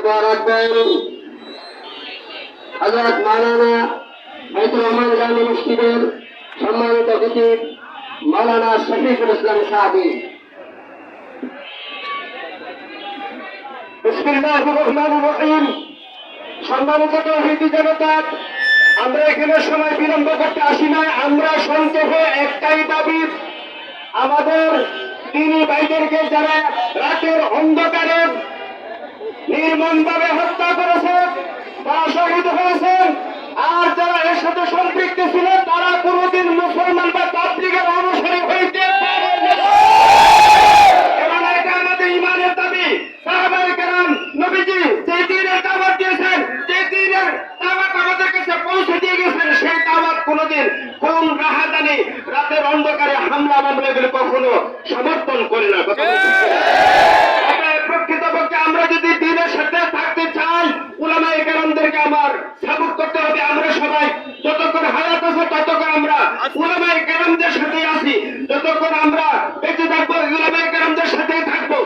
বক্তব্য রাখবেন হযরত মাওলানা বাইতুর রহমান জামি মসজিদের সম্মানিত খতিব মাওলানা শফিকুল ইসলাম সাদি। বিসমিল্লাহির রহমানির রহিম। সম্মানিত তৌহিদি জনতা, আমরা এখানে সময় বিলম্ব করতে আসি না। আমরা সংক্ষেপে একটাই দাবি, আমাদের দিনী ভাইদেরকে যারা রাতের অন্ধকারে নির্মমভাবে হত্যা করেছে, তারা শহীদ হয়েছেন, আর যারা এর সাথে সম্পৃক্ত ছিল তারা কোনদিন মুসলমান বা তাবলীগের অনুসারী হইতে পারে না। এবং এটা আমাদের ইমানের দাবি। সাহাবায়ে কেরাম নবীজি যে দ্বীনের দাওয়াত দিয়েছেন, যে দ্বীনের দাওয়াত আমাদের কাছে পৌঁছে দিয়ে গেছেন, সেই দাওয়াত কোনদিন কোন রাহাজানি রাতের অন্ধকারে হামলা মামলা এগুলো কখনো সমর্থন করে না। প্রকৃতপক্ষে আমরা যদি দ্বীনের সাথে থাকতে চাই, উলামায়ে কেরামদেরকে আমার সাপোর্ট করতে হবে। আমরা সবাই যতক্ষণ হায়াত আছে ততক্ষণ আমরা উলামায়ে কেরামদের সাথে আছি, যতক্ষণ আমরা বেঁচে থাকবো উলামায়ে কেরামদের সাথেই থাকবো।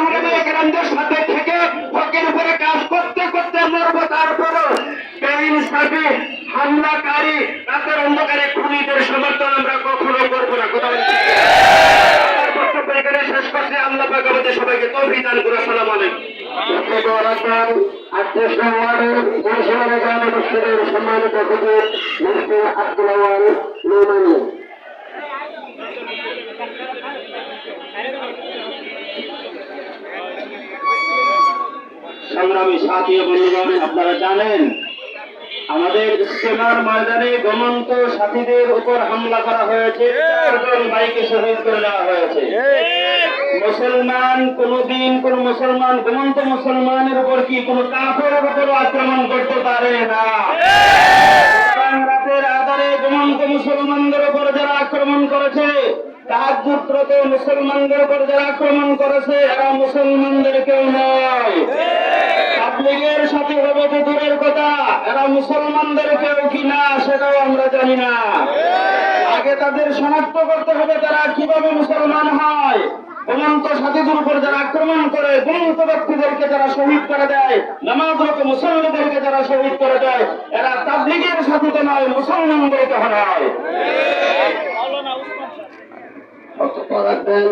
উলামায়ে কেরামদের সাথে থেকে হকের উপরে কাজ করতে করতে মরবো। তারপরও বেইনসাফি হামলাকারী রাতের অন্ধকারে খুনিদের সমর্থন আমরা কখনো করবো না। কথা বক্তব্য এখানে শেষ করছি। আল্লাহ পাক আমাদের সবাইকে তৌফিক দান করুন। আসসালামু আলাইকুম। সম্মানিত খতিব মুফতি আব্দুল আওয়াল নোমানী। সংগ্রামী সাথী বন্ধুগণ, আপনারা জানেন আমাদের ইস্তেমার ময়দানে ঘুমন্ত সাথীদের উপর হামলা করা হয়েছে, 4 জন ভাইকে শহীদ করে দেওয়া হয়েছে। মুসলমান কোনদিন কোন মুসলমান ঘুমন্ত মুসলমানের উপর কি কোন কাফেরের উপর আক্রমণ করতে পারে না। রাতের আধারে ঘুমন্ত মুসলমানদের উপর যারা আক্রমণ করেছে, তাহাজ্জুদরত মুসলমানদের উপর যারা আক্রমণ করেছে, এরা মুসলমানদের কেউ নয়। তাবলীগের সাথে হবে তো দূরের কথা, এরা মুসলমানদের কেউ কিনা সেটাও আমরা জানি না। আগে তাদের শনাক্ত করতে হবে তারা কিভাবে মুসলমান হয়। ঘুমন্ত সাথীদের উপর যারা আক্রমণ করে, ঘুমন্ত ব্যক্তিদেরকে যারা শহীদ করে দেয়, নামাজরত মুসলমানদেরকে যারা শহীদ করে দেয়, এরা তাবলীগের সাথী তো নয়, মুসলমানদেরকে হারায়। বক্তব্য রাখবেন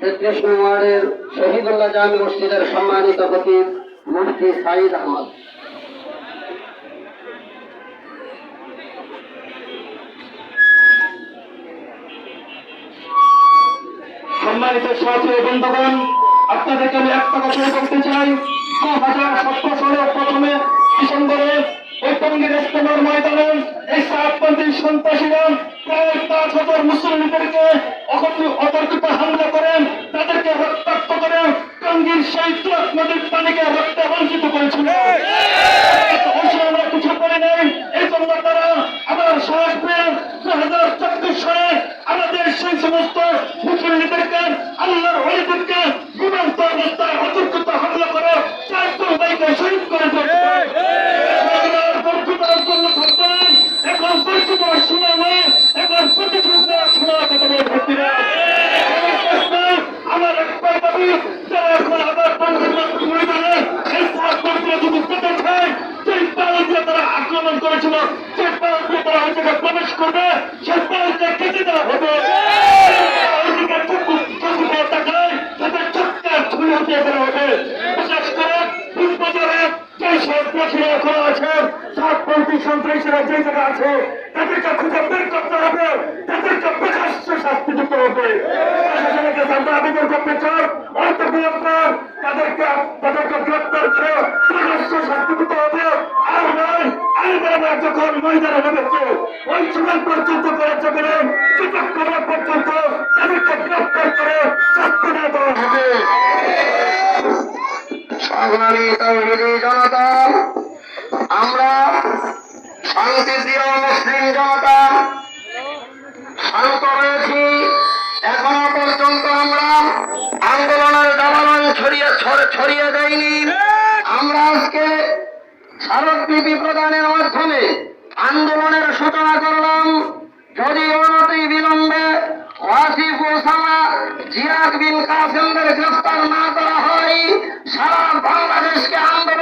33 নং ওয়ার্ডের শহীদুল্লাহ জামি মসজিদের সম্মানিত খতিব মুফতি সাঈদ আহমদ। সম্মানিত সাথী ও বন্ধুগণ, আপনাদেরকে আমি একটা কথা বলতে চাই। 2017 সালের প্রথমে ডিসেম্বরে ওই টঙ্গীর ইস্তেমার ময়দানে এই সাতপন্থী সন্ত্রাসীরা প্রায় 5,000 মুসলিমদেরকে অতর্কিত হামলা করেন, তাদেরকে রক্তাক্ত করে টঙ্গীর সেই তুরাগ নদীর পানিকে রক্তে বঞ্চিত করেছিল। আমরা কিছু করে নেই, এই জন্য তারা আবার সাহস পেয়ে 2024 সালে আমাদের সেই সমস্ত মুসলিমদেরকে, আল্লাহর ওলিদেরকে জীবন্ত অবস্থায় অতর্কিত হামলা করে 4 জন ভাইকে শহীদ করে দিয়েছে। এখন পরিচিত শোনা নয়, এখন প্রতিশোধ নেওয়ার সময় কথা বলে ভক্তিরা। আমার একটাই দাবি, যারা এখন আবার ময়দানে এই যদি পেতে চায়, সেই পাল দিয়ে তারা আক্রমণ করেছিল, সেই পাল দিয়ে তারা ওই জায়গায় প্রবেশ করবে, সেই পালকে কেটে দেওয়া হবে। টাকায় তাদের চক্কার ছুঁড়ে উঠিয়ে দেওয়া হবে। বিশেষ করে বাজারে যে সন্ত্রাসীরা এখন আছে, সাতপন্থী সন্ত্রাসীরা যে জায়গা আছে, তাদেরকে খুঁজে বের করতে হবে, তাদেরকে প্রকাশ্য শাস্তি দিতে হবে। প্রশাসনের কাছে আমরা আবেদন করতে চাই, অল্প বিলম্বার তাদেরকে গ্রেপ্তার করে প্রকাশ্য শাস্তি দিতে হবে। আর নয়, আইনবারা যখন ময়দানে নেমেছে ওই সময় পর্যন্ত করেছে বলে ততক্ষণ পর্যন্ত তাদেরকে গ্রেপ্তার করে শাস্তি না দেওয়া হবে। সংগ্রামী তৌহিদি জনতা, আমরা শান্তিপ্রিয় মুসলিম জনতা শান্ত রয়েছি। এখনো পর্যন্ত আমরা আন্দোলনের দাবানল ছড়িয়ে দেয়নি। আমরা আজকে স্মারকলিপি প্রদানের মাধ্যমে আন্দোলনের সূচনা করলাম। যদি অনতি বিলম্বে ওয়াসিফ ওসামা জিয়াদ বিন কাসেমদের গ্রেফতার না করা হয়, সারা বাংলাদেশকে আন্দোলন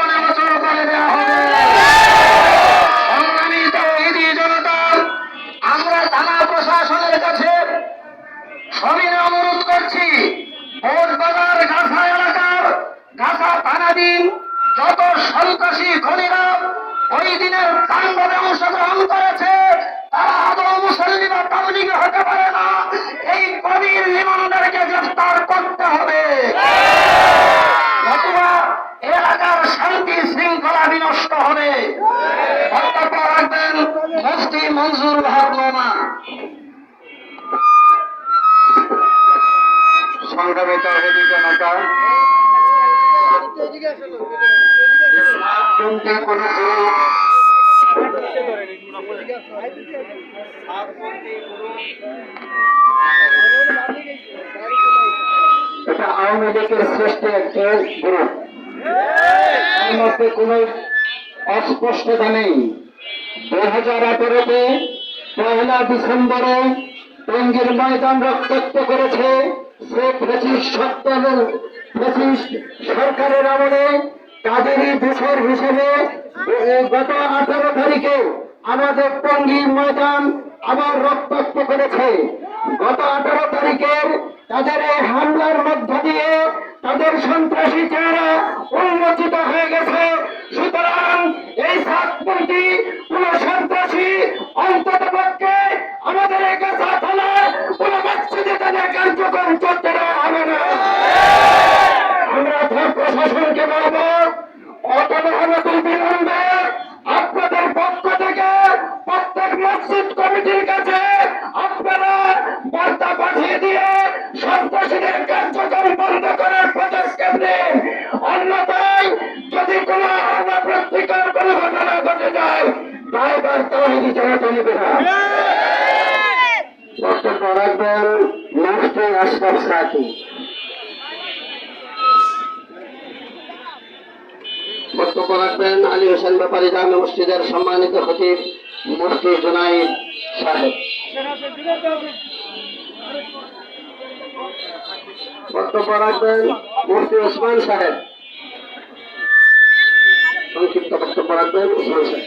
সেদিন যত সন্ত্রাসী খনিরা ওই দিনের তাণ্ডবে অংশগ্রহণ করেছে তারা আদৌ মুসল্লি বা তাবলীগী হতে পারে না। এই কবির লিমনদেরকে গ্রেফতার করতে হবে, নতুবা এলাকার শান্তি শৃঙ্খলা বিনষ্ট হবে। বক্তব্য রাখবেন মুফতি মনজুর হক মামা। সংগ্রামিত জনতা, এটা আওয়ামী লীগের শ্রেষ্ঠ একটি গ্রুপ, এর মধ্যে কোন অস্পষ্টতা নেই। 2018-তে 1 ডিসেম্বরে টঙ্গীর ময়দান রক্তাক্ত করেছে সে ফ্যাসিস্ট সরকারের আমলে। তাদেরই দোষর হিসেবে গত 18 তারিখে আমাদের টঙ্গীর ময়দান আবার রক্তাক্ত করেছে। গত 18 তারিখের তাদের এই হামলার মধ্য দিয়ে তাদের সন্ত্রাসী চেহারা উন্মোচিত হয়ে গেছে। সুতরাং এই সাতপন্থী কোন সন্ত্রাসী অন্তত পক্ষে আমাদের এই গাছা থানার কোন মসজিদে তাদের কার্যক্রম চলতে দেওয়া হবে না। আমরা প্রশাসনকে বলবো অতবহনতুল বিলম্বে আপনাদের পক্ষ থেকে প্রত্যেক মসজিদ কমিটির কাছে আপনারা বার্তা পাঠিয়ে দিয়ে সন্ত্রাসীদের কার্যক্রম বন্ধ করার পদক্ষেপ নিন। অন্যথায় যদি কোন অপ্রীতিকর কোন ঘটনা ঘটে যায় ড্রাইভার তহিদি জনতা নেবে না। বক্তব্য রাখবেন মুফতি আশরাফ সাকি। বক্তব্য রাখবেন আলী হোসেন ব্যাপারী জামে মসজিদের সম্মানিত খতিব মুফতি জুনাইদ সাহেব। বক্তব্য রাখবেন মুফতি ওসমান সাহেব। সংক্ষিপ্ত বক্তব্য রাখবেন ওসমান সাহেব।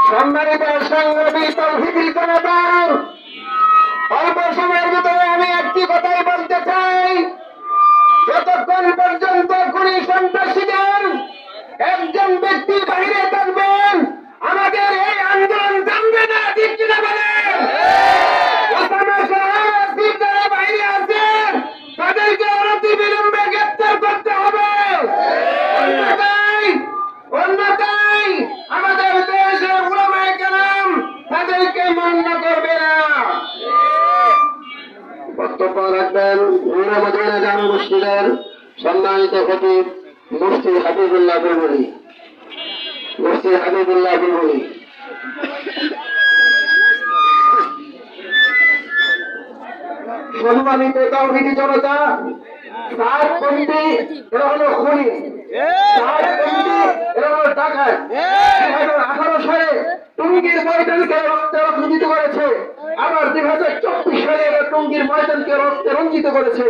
সম্মানিত সংগ্রামী তৌহিদি জনতা, অল্প সময়ের ভিতরে আমি একটি কথাই বলতে চাই, যতক্ষণ পর্যন্ত খুনি সন্ত্রাসীদের একজন ব্যক্তি বাহিরে থাকবেন আমাদের এই আন্দোলন থামবে না। ঠিক কিনা বলেন? যারা বাইরে আছেন তাদেরকে অনতি বিলম্বে গ্রেফতার করতে হবে, অন্যথায় আমাদের দেশের উলামায়ে কেরাম তাদেরকে মান্য করবে না। বক্তব্য রাখবেন নূরে মদিনা জামে মসজিদের সম্মানিত খতিব মুফতি হাবিবুল্লাহ বুলবুলি। মুফতি হাবিবুল্লাহ বুলবুলি। সম্মানিত তাওহীদি জনতা, সাতপন্থী এরা হলো খুনি, সাতপন্থী এরা হলো ডাকাত। 2018 সালে টঙ্গীর ময়দানকে রক্তে রঞ্জিত করেছে, আবার 2024 সালে এরা টঙ্গীর ময়দানকে রক্তে রঞ্জিত করেছে।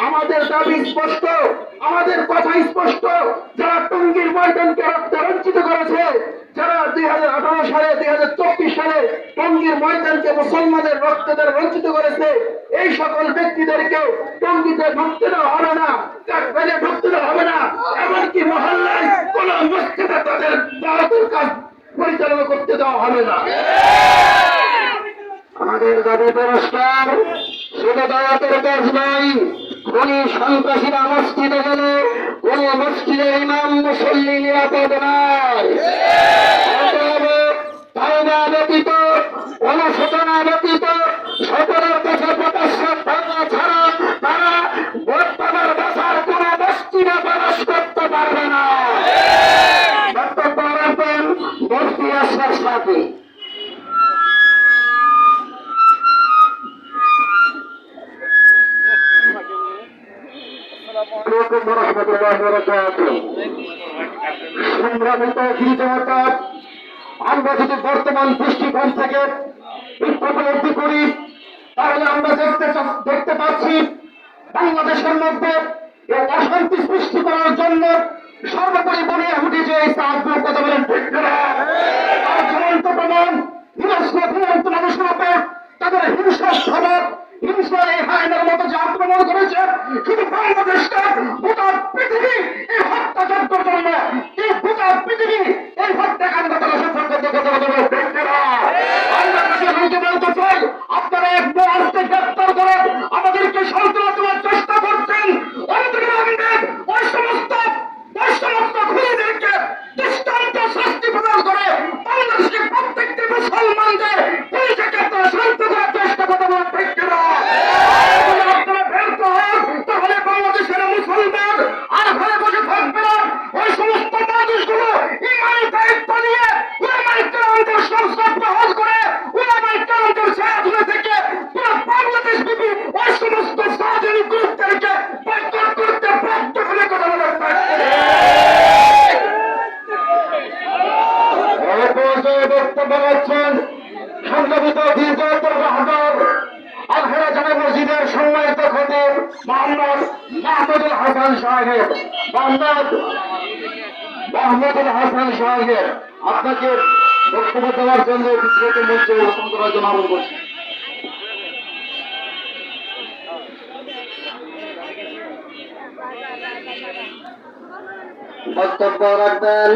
আমাদের দাবি স্পষ্ট, আমাদের কথা স্পষ্ট, যারা টঙ্গীর ময়দানকে রক্তে রঞ্জিত করেছে, যারা 2018 সালে 2024 সালে টঙ্গীর ময়দানকে মুসলমানের রক্তে দ্বারা রঞ্জিত করেছে, এই সকল ব্যক্তিদেরকে টঙ্গীতে ঢুকতে দেওয়া হবে না, কাকবাজে ঢুকতে দেওয়া হবে না, এমনকি মহল্লায় কোন মসজিদে তাদের দাওয়াতের কাজ পরিচালনা করতে দেওয়া হবে না। আমাদের দাবি পরিষ্কার, শুধু দাওয়াতের কাজ নয়, খুনি সন্ত্রাসীরা মসজিদে গেলে কোন মসজিদের ইমাম মুসল্লি নিরাপদ নয়। তাওবা ব্যতীত, অনুশোচনা ব্যতীত, সকলের কাছে প্রকাশ্য তাওবা ছাড়া তারা বর্তমানের বাসার কোন মসজিদে প্রবেশ করতে পারবে না। বক্তব্য রাখবেন মুফতি আশরাফ সাকি। সংগ্রামিত জনতা, আমরা যদি বর্তমান দৃষ্টিকোণ থেকে উপলব্ধি করি তাহলে আমরা দেখতে পাচ্ছি বাংলাদেশের মধ্যে অশান্তি সৃষ্টি করার জন্য সর্বোপরি বলে উঠেছে এই সাহায্য কথা বলেন ঠিক করে। তার চূড়ান্ত প্রমাণ মানুষের উপর তাদের হিংসার স্বভাব, হিংসার এই হায়নার মতো যে আক্রমণ করেছে শুধু বাংলাদেশটা গোটা পৃথিবী মোহাম্মদ মাহমুদুল হাসান সাহেবের আপনাকে বক্তব্য দেওয়ার জন্য দ্বিতীয়ত মঞ্চে উপস্থাপন করার জন্য আহ্বান করছি। বক্তব্য রাখবেন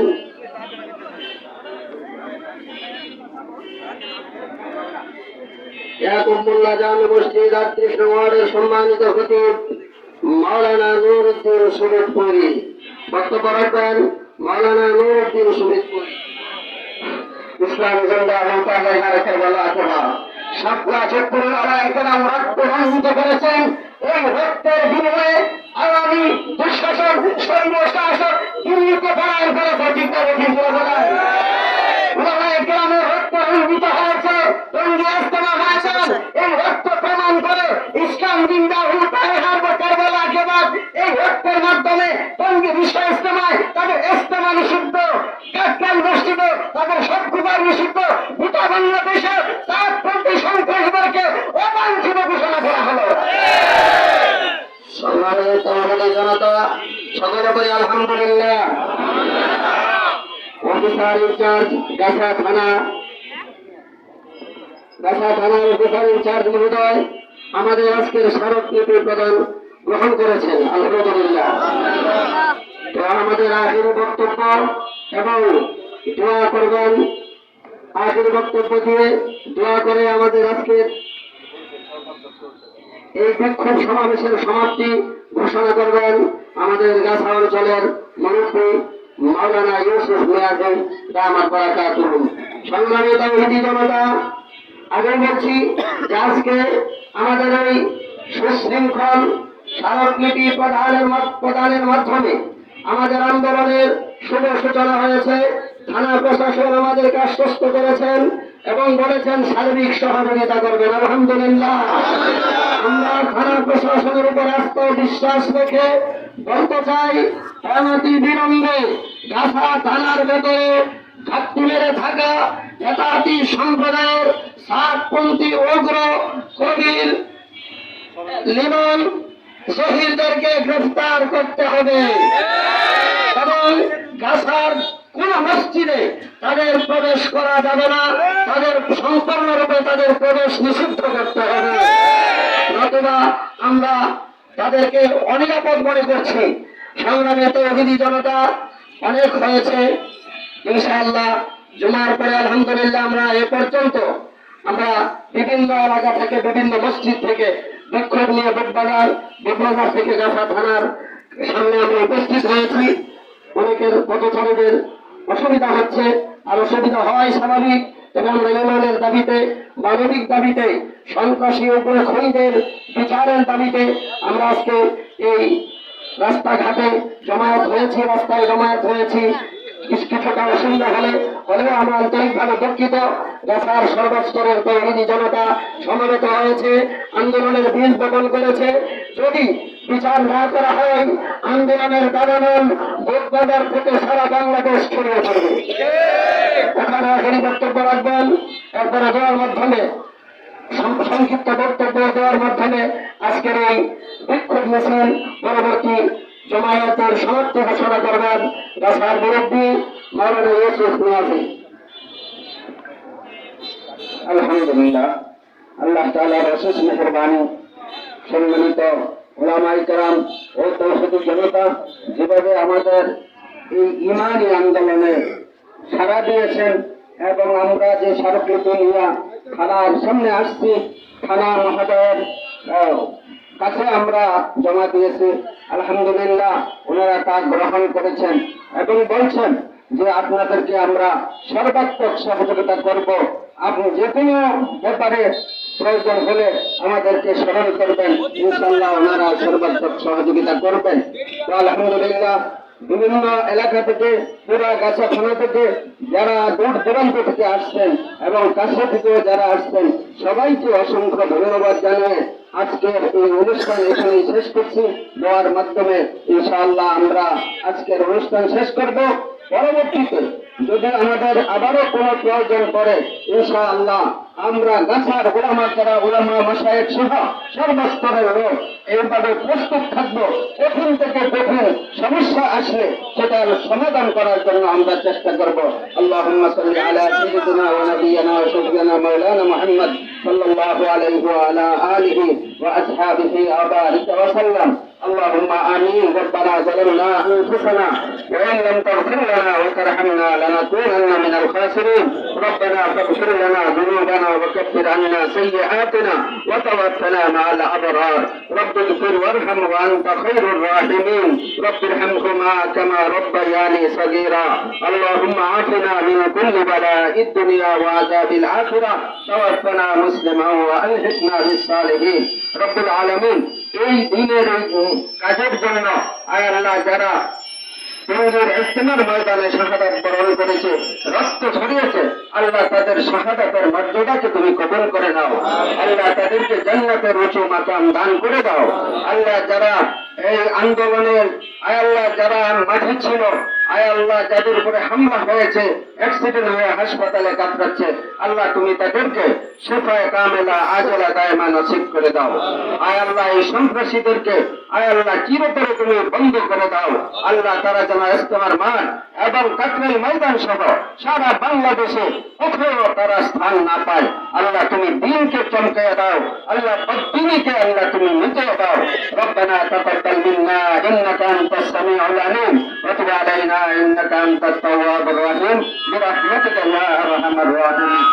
ইয়াকুবুল্লাহ জামে মসজিদ 38 নং ওয়ার্ডের সম্মানিত খতিব মাওলানা নুরউদ্দিন সুমিতপুরী। বক্তব্য রাখবেন মাওলানা নুরউদ্দিন সুমিতপুরী। ইসলাম জিন্দা মুতাল্লাহ রেখে বলা অথবা সাতলা চত্বরে একরাম রক্ত রঞ্জিত করেছেন। এই রক্তের বিনিময়ে আওয়ামী দুঃশাসন সৈন্য-শাসক দিল্লিকে পলায়ন করেছে। ঠিক করে কিন্তু গ্রামের রক্ত রঞ্জিত হয়েছে, টঙ্গী ইজতেমা হয়েছে। এই রক্ত প্রমাণ করে ইসলাম জিন্দাবাদ কারবালা জবাব। এই রক্তের মাধ্যমে টঙ্গী বিশ্ব ইজতেমায় তাদের ইজতেমা নিষিদ্ধ, কাকরাইল মসজিদে তাদের সবগুবার নিষিদ্ধ, গোটা বাংলাদেশে তাঁতপন্থী সন্ত্রাসীদেরকে অবাঞ্ছিত ঘোষণা করা হলো। সম্মানিত জনতা, সকলে বলি আলহামদুলিল্লাহ। অফিসার ইনচার্জ গাছা থানার অফিসার ইনচার্জ মহোদয় আমাদের আজকের স্মারকলিপি প্রদান গ্রহণ করেছেন, আলহামদুলিল্লাহ। তো আমাদের আখেরি বক্তব্য এবং দোয়া করবেন। আখেরি বক্তব্য দিয়ে দোয়া করে আমাদের আজকের এই বিক্ষোভ সমাবেশের সমাপ্তি ঘোষণা করবেন আমাদের গাছা অঞ্চলের মুরব্বী মাওলানা ইউসুফ মিয়াজি দামাত বারাকাতুহু। সংগ্রামিত ইহুদি জনতা, আগে বলছি যে আজকে আমাদের এই সুশৃঙ্খল স্মারকলিপি প্রদানের মাধ্যমে আমাদের আন্দোলনের শুভ সূচনা হয়েছে। থানা প্রশাসন আমাদেরকে আশ্বস্ত করেছেন এবং বলেছেন সার্বিক সহযোগিতা করবেন, আলহামদুলিল্লাহ। আমরা থানা প্রশাসনের উপর আস্থা বিশ্বাস রেখে বলতে চাই, অনতি বিলম্বে গাছা থানার ভেতরে ঘাটতি মেরে থাকা নেতাতি সম্প্রদায়ের সাতপন্থী উগ্র কবির লিমন শহীদদেরকে গ্রেফতার করতে হবে এবং গাছার কোন মসজিদে তাদের প্রবেশ করা যাবে না, তাদের সম্পূর্ণরূপে তাদের প্রবেশ নিষিদ্ধ করতে হবে, নতুবা আমরা তাদেরকে অনিরাপদ মনে করছি। সংগ্রামিত ইহুদি জনতা, অনেক হয়েছে ইনশাআল্লাহ। জুমার পরে আলহামদুলিল্লাহ আমরা এ পর্যন্ত আমরা বিভিন্ন এলাকা থেকে বিভিন্ন মসজিদ থেকে বিক্ষোভ নিয়ে বুটবাজার থেকে গাছা থানার সামনে আমরা উপস্থিত হয়েছি। অনেকের পথচারীদের অসুবিধা হচ্ছে, আর অসুবিধা হওয়াই স্বাভাবিক। তবে আমরা ইমানের দাবিতে, মানবিক দাবিতে, সন্ত্রাসী উপরে খুনিদের বিচারের দাবিতে আমরা আজকে এই রাস্তাঘাটে জমায়েত হয়েছি, রাস্তায় জমায়েত হয়েছি। কিছুটা অসুবিধা হলেও আমরা আন্তরিকভাবে দুঃখিত। গাছার সর্বস্তরের তৌহিদি জনতা সমবেত হয়েছে, আন্দোলনের বীজ বপন করেছে। যদি বিচার না করা হয়, আন্দোলনের দাবানল বুটবাজার থেকে সারা বাংলাদেশ ছড়িয়ে পড়বে। এখানে আখেরি বক্তব্য রাখবেন, এরপরে দেওয়ার মাধ্যমে সংক্ষিপ্ত বক্তব্য দেওয়ার মাধ্যমে আজকের এই বিক্ষোভ মিছিল পরবর্তী জমায়েতের সমাপ্তি ঘোষণা করবেন গাছার মুরব্বী মাওলানা ইউসুফ মিয়াজি। আলহামদুলিল্লাহ, আল্লাহ তাআলার অশেষ মেহেরবানি। সম্মানিত উলামায়ে কেরাম ও তৌহিদি জনতা, যেভাবে আমাদের এই ইমানি আন্দোলনে সাড়া দিয়েছেন এবং আমরা যে স্মারকলিপি নিয়ে থানার সামনে আসছি, থানা মহোদয়ের কাছে আমরা জমা দিয়েছি, আলহামদুলিল্লাহ ওনারা তা গ্রহণ করেছেন এবং বলছেন যে আপনাদেরকে আমরা সর্বাত্মক সহযোগিতা করব। আপনি যে কোনো ব্যাপারে প্রয়োজন হলে আমাদেরকে স্মরণ করবেন, ইনশাআল্লাহ ওনারা সর্বাত্মক সহযোগিতা করবেন। তো আলহামদুলিল্লাহ, বিভিন্ন এলাকা থেকে, পুরা গাছা থানা থেকে যারা দূর দূরান্ত থেকে আসছেন এবং কাছে থেকেও যারা আসছেন, সবাইকে অসংখ্য ধন্যবাদ জানিয়ে আজকের এই অনুষ্ঠান এখানে শেষ করছি। দোয়ার মাধ্যমে ইনশাআল্লাহ আমরা আজকের অনুষ্ঠান শেষ করব। পরবর্তীতে যদি আমাদের আবারও কোনো প্রয়োজন পড়ে ইনশাআল্লাহ আমরা গাছার ওলামা যারা ওলামা মাশায়েখ সহ সর্বস্তরের লোক এইভাবে প্রস্তুত থাকবো। কঠিন থেকে কঠিন সমস্যা আসলে সেটার সমাধান করার জন্য আমরা চেষ্টা করব। আল্লাহুম্মা সাল্লি আলা সাইয়্যিদিনা ওয়া নাবিয়িনা ওয়া শাফিঈনা মাওলানা মুহাম্মদ সাল্লাল্লাহু আলাইহি ওয়া আলা আলিহি ওয়া আসহাবিহি ওয়া বারিক ওয়া সাল্লাম। اللهم آمين. ربنا ظلمنا أنفسنا وإن لم تغفر لنا وترحمنا لنكونن من الخاسرين. ربنا فاغفر لنا ذنوبنا وكفر عنا سيئاتنا وتوفنا مع الأبرار. رب اغفر وارحم وأنت خير الراحمين. رب ارحمهما كما ربياني صغيرا. اللهم عافنا من كل بلاء الدنيا وعذاب الآخرة. توفنا مسلما وألحقنا بالصالحين. رب العالمين এই দিনের কাজের জন্য আয় আল্লাহ যারা টঙ্গীর ইজতেমার ময়দানে শাহাদাত বরণ করেছে, রক্ত ঝরিয়েছে, আল্লাহ তাদের শাহাদাতের মর্যাদাকে তুমি কবুল করে নাও। আল্লাহ তাদেরকে জান্নাতের উঁচু মাকাম দান করে দাও। আল্লাহ যারা এই আন্দোলনের আয় আল্লাহ যারা মাঠে ছিল, আয় আল্লাহ যাদের উপরে হামলা হয়েছে, অ্যাক্সিডেন্ট হয়ে হাসপাতালে কাতরাচ্ছে, আল্লাহ তুমি তাদেরকে শিফায়ে কামেলা আজলা দায়মা নসিব করে দাও। আয় আল্লাহ এই সন্ত্রাসীদেরকে আয় আল্লাহ চিরতরে তুমি বন্ধ করে দাও। আল্লাহ তারা যেন ইজতেমার মাঠ এবং কাকরাইল ময়দান সহ সারা বাংলাদেশে কোথাও তারা স্থান না পায়। আল্লাহ তুমি দিনকে চমকে দাও। আল্লাহ বদ্দিনীকে আল্লাহ তুমি মিটিয়ে দাও। রব্বানা তাকাব্বাল মিন্না ইন্নাকা আনতাস সামিউল আলিম ওয়া তুব আলাইনা ইন্নাকা আনতাত তাওয়াবুর রহিম বিরহমাতিকা ইয়া আরহামার রাহিমিন।